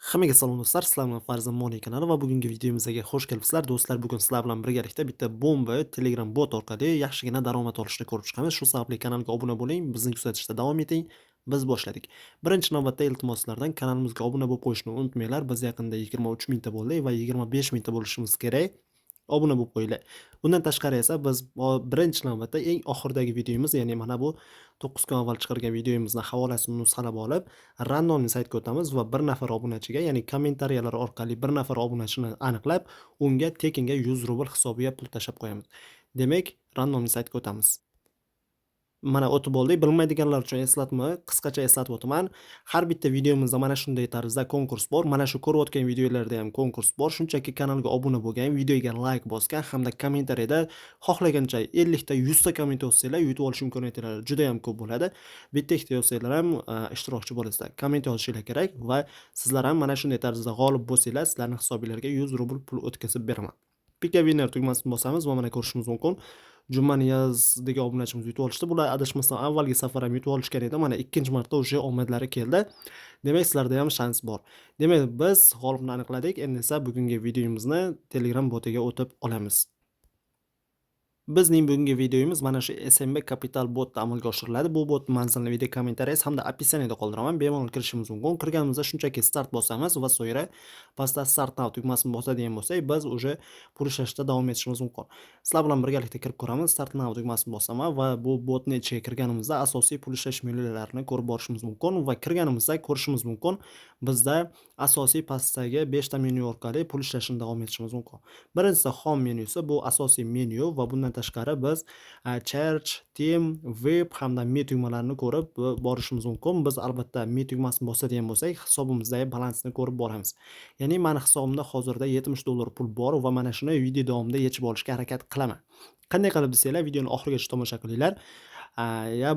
Hammaga salom do'stlar, sizlar bilan Farzand Moni kanali va bugungi videomizga xush kelibsizlar. Do'stlar, bugun sizlar bilan birgalikda bitta bomba Telegram bot orqali yaxshigina daromad olishni ko'rib chiqamiz. Shu sababli kanalga obuna bo'ling, bizni kuzatishda davom eting. Biz boshladik. Birinchi navbatda iltimoslardan kanalimizga obuna bo'lib qo'yishni unutmanglar. Biz yaqinda 23 mingta bo'ldik va 25 mingta bo'lishimiz kerak. Obuna bo'lib qo'yinglar. Bundan tashqari esa biz birinchi navbatda eng oxirdagi videomiz, ya'ni mana bu 9 kun avval chiqargan videomizni havolasini nusxalab olib, randomli saytga o'tamiz va bir nafar obunachiga, ya'ni kommentariyalar orqali bir nafar obunachini aniqlab, unga tekinga 100 rubl hisobiga pul tashlab qo'yamiz. Demak, randomli saytga o'tamiz. Mana o'tib oldik. Bilmaydiganlar uchun eslatma, qisqacha eslatib o'taman. Har bitta videomizda mana shunday tarzda konkurs bor. Mana shu ko'rayotgan videolarda ham konkurs bor. Shunchaki kanalga obuna bo'lgan, videoga like bosgan hamda kommentariyada xohlagancha 50 ta, 100 ta komment yozsanglar, yutib olish imkoniyatlari juda ham ko'p bo'ladi. Bitta ikkita yozsanglar ham ishtirokchi bo'lasizlar. Komment yozishinglar kerak va sizlar ham mana shunday tarzda g'olib bo'lsanglar, sizlarning hisobingizga 100 rubl pul o'tkazib beraman. Pika winner tugmasini bosamiz va mana ko'rishimiz mumkin. Jumaniyaz degan obunachimiz yutib olishdi. Bular adashmasam avvalgi safar ham yutib olishgan edi. Mana ikkinchi marta o'sha omadlari keldi. Demak, sizlarda ham shans bor. Demak, biz g'olibni aniqladik. Endi esa bugungi videomizni Telegram botiga o'tib olamiz. Bizning bugungi videomiz mana shu SMB Capital botda amalga oshiriladi. Bu bot manzilni video kommentariyasi hamda opisiyaniyada qoldiraman. Bemalol kirishimiz mumkin. Kirganimizda shunchaki start bosamiz va so'ngra pastda start now tugmasini bosadigan bo'lsak, biz уже pul ishlashda davom etishimiz mumkin. Sizlar bilan birgalikda kirib ko'ramiz. Start now tugmasini bosaman va bu botni ichiga kirganimizda asosiy pul ishlash menyularini ko'rib borishimiz mumkin va kirganimizda ko'rishimiz mumkin. Bizda asosiy pastdagi 5 ta menyu orqali pul ishlashni davom etishimiz mumkin. Birinchisi home menyusi, bu asosiy menyu va bundan tashqari biz Charge, Team, Web hamda Me tugmalarini ko'rib borishimiz mumkin. Biz albatta Me tugmasini bosadigan bo'lsak, hisobimizdagi balansni ko'rib boramiz. Ya'ni meni hisobimda hozirda $70 pul bor va mana shuni video davomida yechib olishga harakat qilaman. Qanday qilib desanglar, videoni oxirigacha tomosha qilinglar. Ya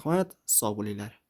rahmat, sog' bo'linglar.